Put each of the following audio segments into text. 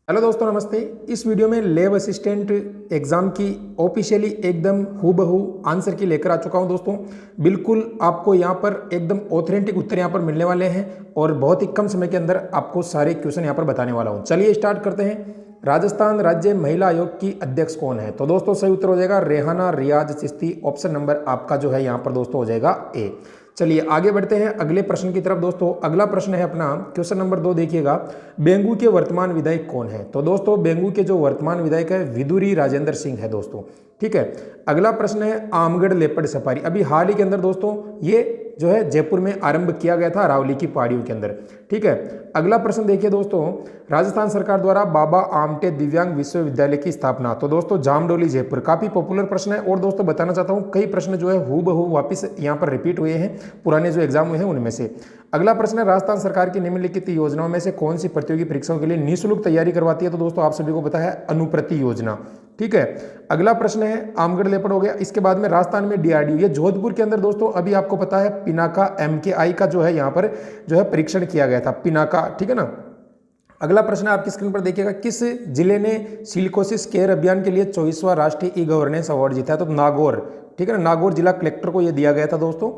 Hello दोस्तों, नमस्ते। इस वीडियो में लैब असिस्टेंट एग्जाम की ऑफिशियली एकदम हूबहू आंसर की लेकर आ चुका हूं दोस्तों। बिल्कुल आपको यहां पर एकदम ऑथेंटिक उत्तर यहां पर मिलने वाले हैं और बहुत ही कम समय के अंदर आपको सारे क्वेश्चन यहां पर बताने वाला हूं। चलिए स्टार्ट करते हैं। राजस्थान राज्य महिला आयोग की अध्यक्ष कौन है? तो दोस्तों सही उत्तर हो जाएगा रेहाना रियाज चिश्ती। ऑप्शन नंबर आपका जो है यहाँ पर दोस्तों हो जाएगा ए। चलिए आगे बढ़ते हैं अगले प्रश्न की तरफ दोस्तों। अगला प्रश्न है अपना क्वेश्चन नंबर 2, देखिएगा। बेंगू के वर्तमान विधायक कौन है? तो दोस्तों बेंगू के जो वर्तमान विधायक है विदुरी राजेंद्र सिंह है दोस्तों। ठीक है। अगला प्रश्न है आमगढ़ लेपर्ड सफारी। अभी हाल ही के अंदर दोस्तों ये जो है जयपुर में आरंभ किया गया था, अरावली की पहाड़ियों के अंदर। ठीक है। अगला प्रश्न देखिए दोस्तों, राजस्थान सरकार द्वारा बाबा आमटे दिव्यांग विश्वविद्यालय की स्थापना। तो दोस्तों जामडोली जयपुर। काफी पॉपुलर प्रश्न है और दोस्तों बताना चाहता हूं कई प्रश्न जो है हूबहू वापस यहां पर रिपीट हुए हैं पुराने जो एग्जाम हुए हैं उनमें से। अगला प्रश्न है राजस्थान सरकार की निम्नलिखित योजनाओं में से कौन सी प्रतियोगी परीक्षाओं के लिए निःशुल्क तैयारी करवाती है? तो दोस्तों आप सभी को पता है अनुप्रति योजना। ठीक है। अगला प्रश्न है आमगढ़ लेपर्ड हो गया। इसके बाद में राजस्थान में डीआरडीओ, ये जोधपुर के अंदर दोस्तों अभी आपको पता है पिनाका MKI का जो है यहाँ पर जो है परीक्षण किया गया था, पिनाका। ठीक है ना। अगला प्रश्न आपकी स्क्रीन पर देखिएगा, किस जिले ने सिलिकोसिस केयर अभियान के लिए 24वां राष्ट्रीय ई गवर्नेंस अवार्ड जीता है? तो नागौर। ठीक है ना, नागौर जिला कलेक्टर को यह दिया गया था दोस्तों।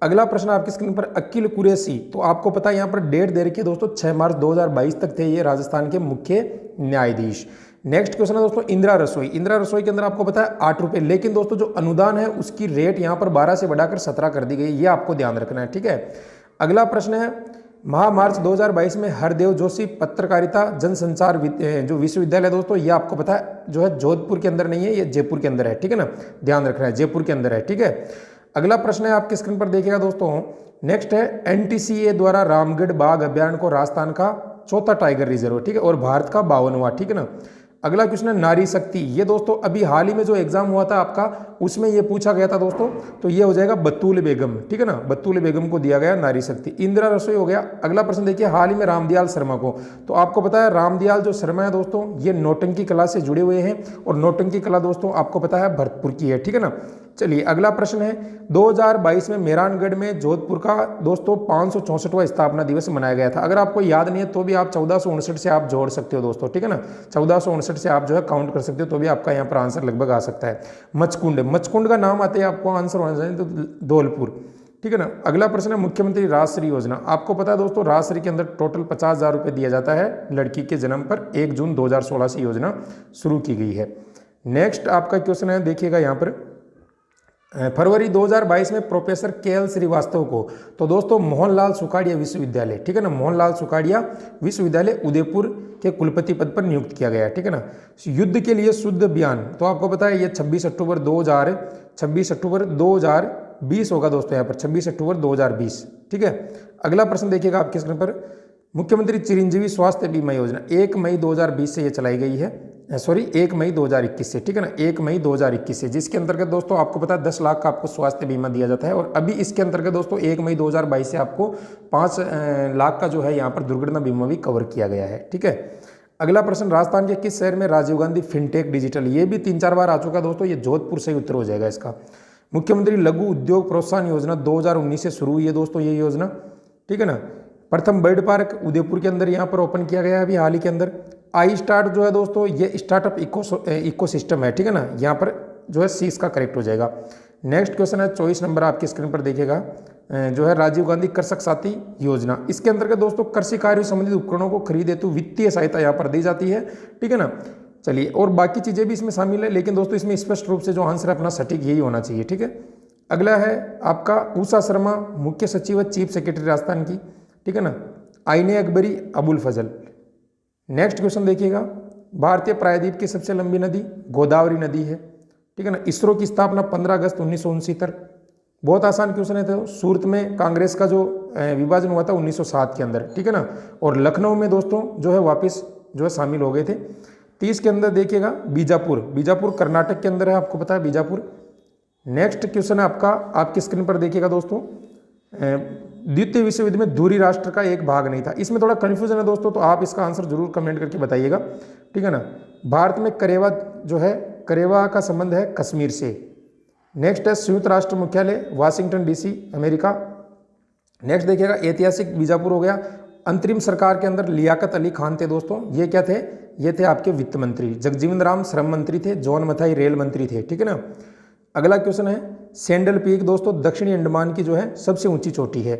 अगला प्रश्न आपकी स्क्रीन पर अकील कुरैशी। तो आपको पता है यहाँ पर डेट दे रखी है दोस्तों 6 मार्च 2022 तक थे ये राजस्थान के मुख्य न्यायाधीश। नेक्स्ट क्वेश्चन है दोस्तों इंदिरा रसोई। इंदिरा रसोई के अंदर आपको पता है 8 रुपये, लेकिन दोस्तों जो अनुदान है उसकी रेट यहाँ पर 12 से बढ़ाकर 17 कर दी गई, ये आपको ध्यान रखना है। ठीक है। अगला प्रश्न है महामार्च 2022 में हरदेव जोशी पत्रकारिता जनसंचार जो विश्वविद्यालय दोस्तों, ये आपको पता है जो है जोधपुर के अंदर नहीं है, ये जयपुर के अंदर है। ठीक है ना, ध्यान रखना है, जयपुर के अंदर है। ठीक है। अगला प्रश्न है आपकी स्क्रीन पर देखिएगा दोस्तों, नेक्स्ट है NTCA द्वारा रामगढ़ बाघ अभियान को राजस्थान का 4था टाइगर रिजर्व, ठीक है, और भारत का 52वां। ठीक है ना। अगला क्वेश्चन है नारी शक्ति। ये दोस्तों अभी हाल ही में जो एग्जाम हुआ था आपका उसमें ये पूछा गया था दोस्तों, तो ये हो जाएगा बतूल बेगम। ठीक है ना, बतूल बेगम को दिया गया नारी शक्ति। इंदिरा रसोई हो गया। अगला प्रश्न देखिए हाल ही में रामदयाल शर्मा को। तो आपको पता है रामदयाल जो शर्मा है दोस्तों ये नौटंकी कला से जुड़े हुए हैं और नौटंकी कला दोस्तों आपको पता है भरतपुर की है। ठीक है ना। चलिए अगला प्रश्न है 2022 में मेहरानगढ़ में जोधपुर का दोस्तों 564वां स्थापना दिवस मनाया गया था। अगर आपको याद नहीं है तो भी आप 1459 से आप जोड़ सकते हो दोस्तों। ठीक है ना, 1459 से आप जो है काउंट कर सकते हो, तो भी आपका यहाँ पर आंसर लगभग आ सकता है। मचकुंड, मचकुंड का नाम आते ही आपको आंसर होना चाहिए तो धौलपुर। ठीक है ना। अगला प्रश्न है मुख्यमंत्री राजश्री योजना। आपको पता है दोस्तों राजश्री के अंदर टोटल 50,000 रुपये दिया जाता है लड़की के जन्म पर। 1 जून 2016 से योजना शुरू की गई है। नेक्स्ट आपका क्वेश्चन है देखिएगा यहाँ पर, फरवरी 2022 में प्रोफेसर KL श्रीवास्तव को तो दोस्तों मोहनलाल सुखाड़िया विश्वविद्यालय, ठीक है ना, मोहनलाल सुखाड़िया विश्वविद्यालय उदयपुर के कुलपति पद पर नियुक्त किया गया है। ठीक है ना। युद्ध के लिए शुद्ध अभियान, तो आपको पता है ये 26 अक्टूबर 2020 होगा दोस्तों, यहाँ पर 26 अक्टूबर 2020। ठीक है। अगला प्रश्न देखिएगा आपके स्क्रीन पर, मुख्यमंत्री चिरंजीवी स्वास्थ्य बीमा योजना 1 मई 2020 से ये चलाई गई है, 1 मई 2021 से। ठीक है ना, 1 मई 2021 से, जिसके अंतर्गत दोस्तों आपको पता है 10 लाख का आपको स्वास्थ्य बीमा दिया जाता है। और अभी इसके अंतर्गत दोस्तों 1 मई 2022 से आपको 5 लाख का जो है यहाँ पर दुर्घटना बीमा भी कवर किया गया है। ठीक है। अगला प्रश्न, राजस्थान के किस शहर में राजीव गांधी फिनटेक डिजिटल, ये भी 3-4 बार आ चुका है दोस्तों, ये जोधपुर से ही उत्तर हो जाएगा इसका। मुख्यमंत्री लघु उद्योग प्रोत्साहन योजना 2019 से शुरू हुई है दोस्तों ये योजना। ठीक है ना। प्रथम बर्ड पार्क उदयपुर के अंदर यहाँ पर ओपन किया गया है अभी हाल ही के अंदर। आई स्टार्ट जो है दोस्तों ये स्टार्टअप इकोसिस्टम है। ठीक है ना, यहाँ पर जो है सी इसका करेक्ट हो जाएगा। नेक्स्ट क्वेश्चन है 24 नंबर आपकी स्क्रीन पर देखिएगा, जो है राजीव गांधी कृषक साथी योजना। इसके अंतर्गत दोस्तों कृषि कार्य संबंधित उपकरणों को खरीदे हेतु वित्तीय सहायता यहाँ पर दी जाती है। ठीक है ना। चलिए और बाकी चीज़ें भी इसमें शामिल है, लेकिन दोस्तों इसमें स्पष्ट रूप से जो आंसर है अपना सटीक यही होना चाहिए। ठीक है। अगला है आपका उषा शर्मा मुख्य सचिव चीफ सेक्रेटरी राजस्थान की। ठीक है ना। आईने अकबरी अबुल फजल। नेक्स्ट क्वेश्चन देखिएगा, भारतीय प्रायद्वीप की सबसे लंबी नदी गोदावरी नदी है। ठीक है ना। इसरो की स्थापना 15 अगस्त 1969। बहुत आसान क्वेश्चन है। तो सूरत में कांग्रेस का जो विभाजन हुआ था 1907 के अंदर। ठीक है ना। और लखनऊ में दोस्तों जो है वापस जो है शामिल हो गए थे। 30 के अंदर देखिएगा बीजापुर, बीजापुर कर्नाटक के अंदर है, आपको पता है बीजापुर। नेक्स्ट क्वेश्चन है आपका, आपकी स्क्रीन पर देखिएगा दोस्तों, द्वितीय विश्व युद्ध में धुरी राष्ट्र का एक भाग नहीं था। इसमें थोड़ा कन्फ्यूजन है दोस्तों, तो आप इसका आंसर जरूर कमेंट करके बताइएगा। ठीक है ना। भारत में करेवा जो है, करेवा का संबंध है कश्मीर से। नेक्स्ट है संयुक्त राष्ट्र मुख्यालय वाशिंगटन DC अमेरिका। नेक्स्ट देखिएगा ऐतिहासिक बीजापुर हो गया। अंतरिम सरकार के अंदर लियाकत अली खान थे दोस्तों, ये क्या थे, ये थे आपके वित्त मंत्री। जगजीवन राम श्रम मंत्री थे, जॉन मथाई रेल मंत्री थे, ठीक है ना। अगला क्वेश्चन है सैंडल पीक दोस्तों दक्षिणी अंडमान की जो है सबसे ऊंची चोटी है।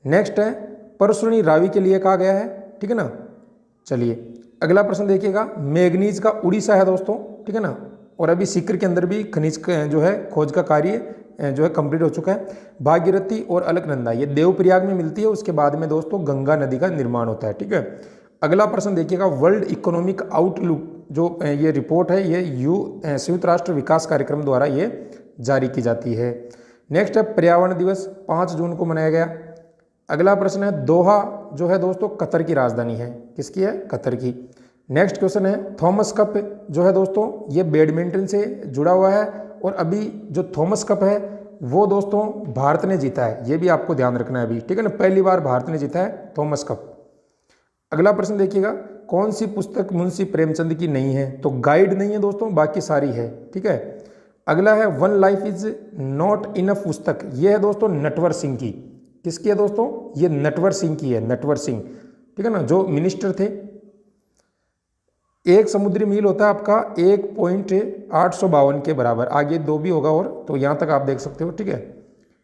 नेक्स्ट है परसुनी रावी के लिए कहा गया है, ठीक है ना। चलिए अगला प्रश्न देखिएगा, मैग्नीज का उड़ीसा है दोस्तों, ठीक है ना। और अभी सीकर के अंदर भी खनिज जो है खोज का कार्य जो है कंप्लीट हो चुका है। भागीरथी और अलकनंदा ये देवप्रयाग में मिलती है, उसके बाद में दोस्तों गंगा नदी का निर्माण होता है, ठीक है। अगला प्रश्न देखिएगा, वर्ल्ड इकोनॉमिक आउटलुक जो ये रिपोर्ट है ये संयुक्त राष्ट्र विकास कार्यक्रम द्वारा ये जारी की जाती है। नेक्स्ट है पर्यावरण दिवस 5 जून को मनाया गया। अगला प्रश्न है दोहा जो है दोस्तों कतर की राजधानी है, किसकी है, कतर की। नेक्स्ट क्वेश्चन है थॉमस कप जो है दोस्तों ये बैडमिंटन से जुड़ा हुआ है, और अभी जो थॉमस कप है वो दोस्तों भारत ने जीता है, ये भी आपको ध्यान रखना है अभी, ठीक है ना। पहली बार भारत ने जीता है थॉमस कप। अगला प्रश्न देखिएगा, कौन सी पुस्तक मुंशी प्रेमचंद की नहीं है, तो गाइड नहीं है दोस्तों, बाकी सारी है, ठीक है। अगला है one life is not enough पुस्तक, ये है दोस्तों नटवर सिंह की, किसकी है दोस्तों, ये नटवर सिंह की है, नटवर सिंह, ठीक है ना, जो मिनिस्टर थे। एक समुद्री मील होता है आपका 1.852 के बराबर, आगे 2 भी होगा और, तो यहाँ तक आप देख सकते हो, ठीक है।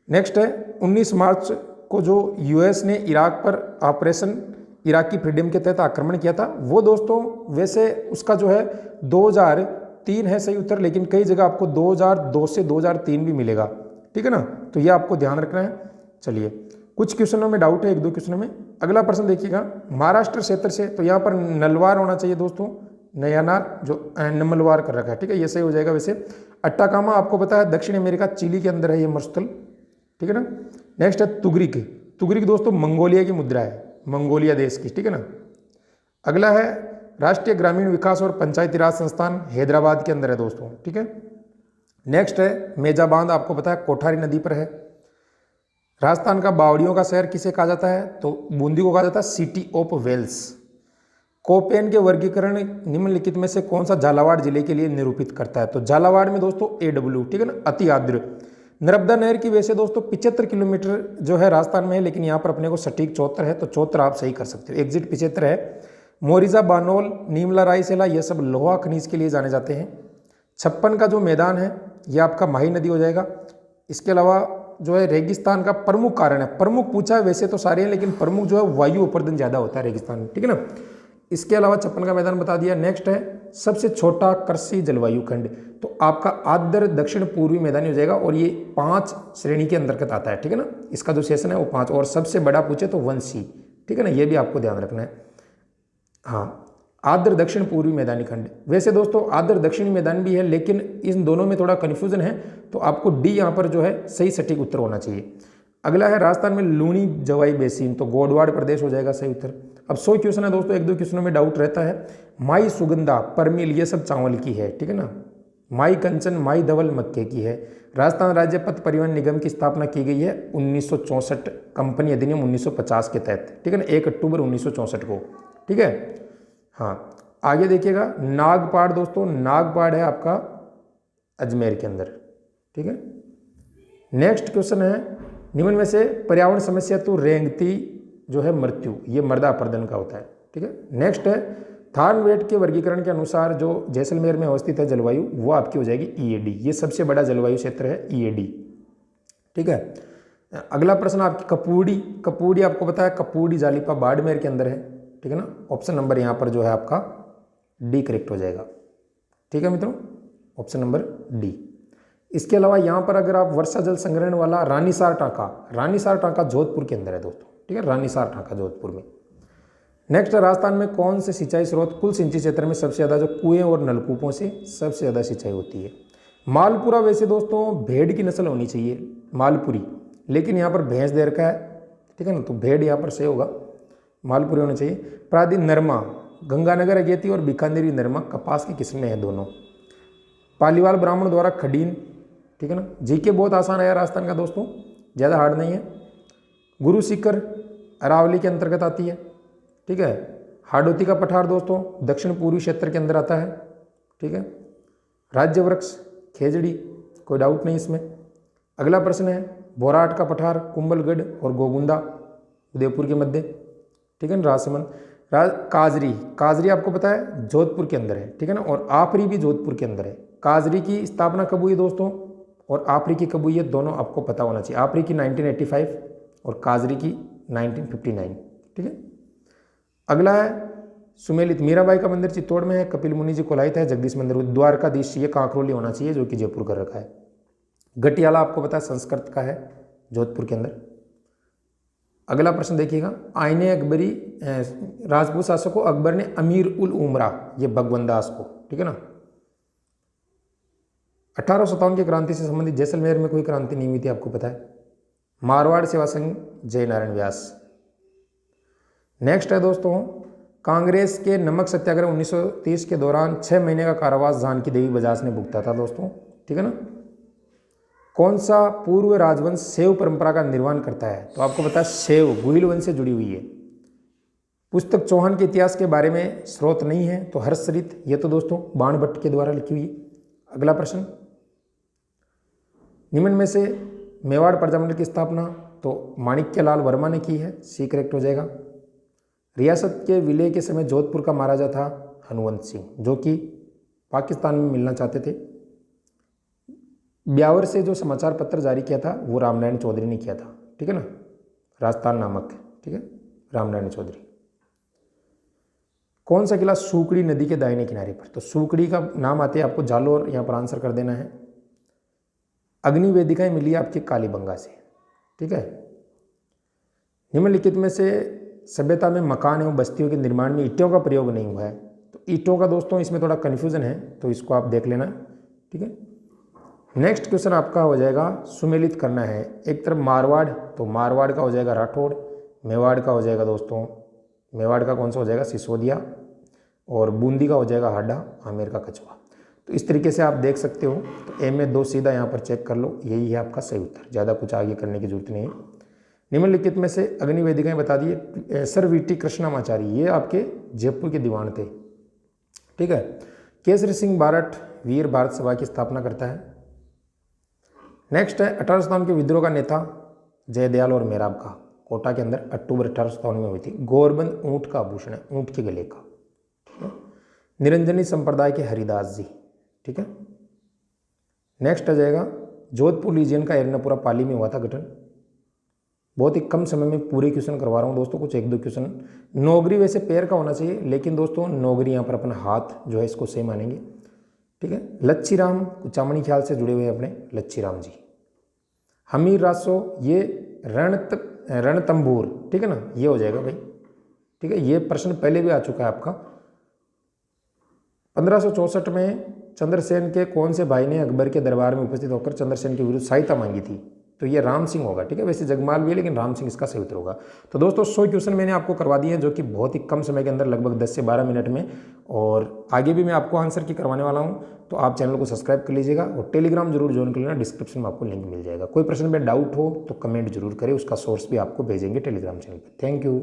नेक्स्ट है 19 मार्च को जो यूएस ने इराक पर ऑपरेशन इराकी फ्रीडम के तहत आक्रमण किया था, वो दोस्तों वैसे उसका जो है 2003 है सही उत्तर, लेकिन कई जगह आपको 2002 से 2003 भी मिलेगा, ठीक है ना, तो ये आपको ध्यान रखना है। चलिए कुछ क्वेश्चनों में डाउट है, 1-2 क्वेश्चनों में। अगला प्रश्न देखिएगा, महाराष्ट्र क्षेत्र से, तो यहाँ पर नलवार होना चाहिए दोस्तों, नयानार जो नमलवार कर रखा है, ठीक है, ये सही हो जाएगा। वैसे अट्टाकामा आपको पता है दक्षिण अमेरिका चिली के अंदर है ये मरुस्थल, ठीक है ना। नेक्स्ट है तुगरिक, तुगरिक दोस्तों मंगोलिया की मुद्रा है, मंगोलिया देश की, ठीक है ना। अगला है राष्ट्रीय ग्रामीण विकास और पंचायती राज संस्थान हैदराबाद के अंदर है दोस्तों, ठीक है। नेक्स्ट है मेजा बांध, आपको पता है कोठारी नदी पर है। राजस्थान का बावड़ियों का शहर किसे कहा जाता है, तो बूंदी को कहा जाता है सिटी ऑफ वेल्स। कोपेन के वर्गीकरण निम्नलिखित में से कौन सा झालावाड़ जिले के लिए निरूपित करता है, तो झालावाड़ में दोस्तों AW, ठीक है ना, अति आर्द्र। नर्मदा नहर की वजह से दोस्तों 75 किलोमीटर जो है राजस्थान में है, लेकिन यहाँ पर अपने को सटीक 74 है, तो 74 आप सही कर सकते हो, एग्जिट 75 है। मोरिजा, बानोल, नीमला, रायसेला ये सब लोहा खनिज के लिए जाने जाते हैं। 56 का जो मैदान है ये आपका माही नदी हो जाएगा। इसके अलावा जो है रेगिस्तान का प्रमुख कारण है, प्रमुख पूछा है वैसे तो सारे हैं, लेकिन प्रमुख जो है वायु अपर्दन ज़्यादा होता है रेगिस्तान में, ठीक है ना। इसके अलावा 56 का मैदान बता दिया। नेक्स्ट है सबसे छोटा कृषि जलवायु खंड, तो आपका आर्द्र दक्षिण पूर्वी मैदानी हो जाएगा, और ये 5 श्रेणी के अंतर्गत आता है, ठीक है ना। इसका जो सेशन है वो 5, और सबसे बड़ा पूछे तो 1C, ठीक है ना, ये भी आपको ध्यान रखना है। हाँ, आर्द्र दक्षिण पूर्वी मैदानी खंड, वैसे दोस्तों आर्द्र दक्षिणी मैदान भी है, लेकिन इन दोनों में थोड़ा कन्फ्यूजन है, तो आपको डी यहाँ पर जो है सही सटीक उत्तर होना चाहिए। अगला है राजस्थान में लूणी जवाई बेसिन, तो गोडवाड़ प्रदेश हो जाएगा सही उत्तर। अब 100 क्वेश्चन है दोस्तों, 1-2 क्वेश्चनों में डाउट रहता है। माई सुगंधा, परमिल ये सब चावल की है, ठीक है ना। माई कंचन, माई धवल मक्के की है। राजस्थान राज्य पथ परिवहन निगम की स्थापना की गई है 1964 कंपनी अधिनियम 1950 के तहत, ठीक है ना, 1 अक्टूबर 1964 को, ठीक है। हाँ, आगे देखिएगा नागपाड़ दोस्तों, नागपाड़ है आपका अजमेर के अंदर, ठीक है। नेक्स्ट क्वेश्चन है निम्न में से पर्यावरण समस्या तो रेंगती जो है मृत्यु, ये मृदा अपरदन का होता है, ठीक है। नेक्स्ट है थार्नवेट के वर्गीकरण के अनुसार जो जैसलमेर में अवस्थित है जलवायु, वो आपकी हो जाएगी EAD, ये सबसे बड़ा जलवायु क्षेत्र है EAD, ठीक है। अगला प्रश्न आपकी कपूड़ी, कपूड़ी आपको पता है कपूड़ी जालिपा बाड़मेर के अंदर है, ठीक है ना। ऑप्शन नंबर यहाँ पर जो है आपका D करेक्ट हो जाएगा, ठीक है मित्रों, ऑप्शन नंबर D। इसके अलावा यहाँ पर अगर आप वर्षा जल संग्रहण वाला रानीसार टांका, रानीसार टांका जोधपुर के अंदर है दोस्तों, ठीक है, रानीसार टांका जोधपुर में। नेक्स्ट राजस्थान में कौन से सिंचाई स्रोत कुल सिंचाई क्षेत्र में सबसे ज़्यादा, जो कुएं और नलकूपों से सबसे ज़्यादा सिंचाई होती है। मालपुरा, वैसे दोस्तों भेड़ की नस्ल होनी चाहिए मालपुरी, लेकिन यहाँ पर भैंस दे रखा है, ठीक है ना, तो भेड़ यहाँ पर सही होगा, मालपुरी होना चाहिए। प्रादीन नरमा, गंगानगर अगेती और बीकानेरी नरमा कपास की किस्में हैं दोनों। पालीवाल ब्राह्मण द्वारा खडीन, ठीक है ना। जीके बहुत आसान है राजस्थान का दोस्तों, ज़्यादा हार्ड नहीं है। गुरु सीकर अरावली के अंतर्गत आती है, ठीक है। हाडोती का पठार दोस्तों दक्षिण पूर्वी क्षेत्र के अंदर आता है, ठीक है। राज्य वृक्ष खेजड़ी, कोई डाउट नहीं इसमें। अगला प्रश्न है बोराट का पठार कुंभलगढ़ और गोगुंदा उदयपुर के मध्य, ठीक है ना, राजसमंद। काजरी, काजरी आपको पता है जोधपुर के अंदर है, ठीक है ना, और आपरी भी जोधपुर के अंदर है। काजरी की स्थापना कब हुई दोस्तों और आपरी की कब हुई है, दोनों आपको पता होना चाहिए। आपरी की 1985 और काजरी की 1959, ठीक है। अगला है सुमेलित, मीराबाई का मंदिर चित्तौड़ में है, कपिल मुनि जी कोलाहित है, जगदीश मंदिर द्वारकाधीश ये कांकरोली होना चाहिए जो कि जयपुर कर रखा है। गटियाला आपको पता है संस्कृत का है, जोधपुर के अंदर। अगला प्रश्न देखिएगा, आईने अकबरी राजपूत शासक को अकबर ने अमीर उल उमरा, ये भगवंत दास को, ठीक है ना। 1857 की क्रांति से संबंधित जैसलमेर में कोई क्रांति नहीं हुई थी, आपको पता है। मारवाड़ सेवा संघ, जयनारायण व्यास। नेक्स्ट है दोस्तों, कांग्रेस के नमक सत्याग्रह 1930 के दौरान 6 महीने का कारावास जानकी देवी बजाज ने भुगता था दोस्तों, ठीक है ना। कौन सा पूर्व राजवंश शैव परंपरा का निर्माण करता है, तो आपको पता है शैव गुहिल वंश से जुड़ी हुई है। पुस्तक चौहान के इतिहास के बारे में स्रोत नहीं है, तो हर्षचरित, ये तो दोस्तों बाणभट्ट के द्वारा लिखी हुई है। अगला प्रश्न, निम्न में से मेवाड़ प्रजामंडल की स्थापना तो माणिक्यलाल वर्मा ने की है, सी करेक्ट हो जाएगा। रियासत के विलय के समय जोधपुर का महाराजा था हनुवंत सिंह, जो कि पाकिस्तान में मिलना चाहते थे। ब्यावर से जो समाचार पत्र जारी किया था वो रामनारायण चौधरी ने किया था, ठीक है ना, राजस्थान नामक, ठीक है, रामनारायण चौधरी। कौन सा किला सूकड़ी नदी के दाहिने किनारे पर, तो सूकड़ी का नाम आते हैं आपको जालोर, यहाँ पर आंसर कर देना है। अग्नि वेदिकाएं मिली आपकी कालीबंगा से, ठीक है। निम्नलिखित में से सभ्यता में मकान एवं बस्तियों के निर्माण में ईंटों का प्रयोग नहीं हुआ है, तो ईंटों का दोस्तों इसमें थोड़ा कन्फ्यूजन है, तो इसको आप देख लेना, ठीक है। नेक्स्ट क्वेश्चन आपका हो जाएगा, सुमेलित करना है। एक तरफ मारवाड़, तो मारवाड़ का हो जाएगा राठौड़, मेवाड़ का हो जाएगा दोस्तों, मेवाड़ का कौन सा हो जाएगा सिसोदिया, और बूंदी का हो जाएगा हाडा, आमेर का कछुआ। तो इस तरीके से आप देख सकते हो। तो ए में 2 सीधा यहाँ पर चेक कर लो, यही है आपका सही उत्तर, ज़्यादा कुछ आगे करने की जरूरत नहीं है। निम्नलिखित में से अग्नि वेदिकाएं बता दिए। सर वीटी कृष्णामाचारी, ये आपके जयपुर के दीवान थे, ठीक है। केसरी सिंह बारठ वीर भारत सभा की स्थापना करता है। नेक्स्ट है 1857 के विद्रोह का नेता जयदयाल और मेराब का, कोटा के अंदर अक्टूबर 1857 में हुई थी। गोरबंद ऊंट का आभूषण है, ऊंट के गले का, ठीक है। निरंजनी संप्रदाय के हरिदास जी, ठीक है। नेक्स्ट आ जाएगा जोधपुर लीजियन का एर्नापुरा पाली में हुआ था गठन। बहुत ही कम समय में पूरे क्वेश्चन करवा रहा हूँ दोस्तों, कुछ 1-2 क्वेश्चन। नौगरी वैसे पैर का होना चाहिए, लेकिन दोस्तों नौगरी यहाँ पर अपना हाथ जो है इसको सेम मानेंगे, ठीक है। लच्छी राम कुचामणी ख्याल से जुड़े हुए हैं अपने लच्छी राम जी। हमीर रासो, ये रणतंबूर, ठीक है ना, ये हो जाएगा भाई, ठीक है। ये प्रश्न पहले भी आ चुका है आपका। 1564 में चंद्रसेन के कौन से भाई ने अकबर के दरबार में उपस्थित होकर चंद्रसेन के विरुद्ध सहायता मांगी थी, तो ये राम सिंह होगा, ठीक है। वैसे जगमाल भी है, लेकिन राम सिंह इसका सही उत्तर होगा। तो दोस्तों 100 क्वेश्चन मैंने आपको करवा दिए हैं, जो कि बहुत ही कम समय के अंदर, लगभग 10 से 12 मिनट में, और आगे भी मैं आपको आंसर की करवाने वाला हूं। तो आप चैनल को सब्सक्राइब कर लीजिएगा और टेलीग्राम जरूर ज्वाइन कर लेना, डिस्क्रिप्शन में आपको लिंक मिल जाएगा। कोई प्रश्न में डाउट हो तो कमेंट जरूर करें, उसका सोर्स भी आपको भेजेंगे टेलीग्राम चैनल पर। Thank you.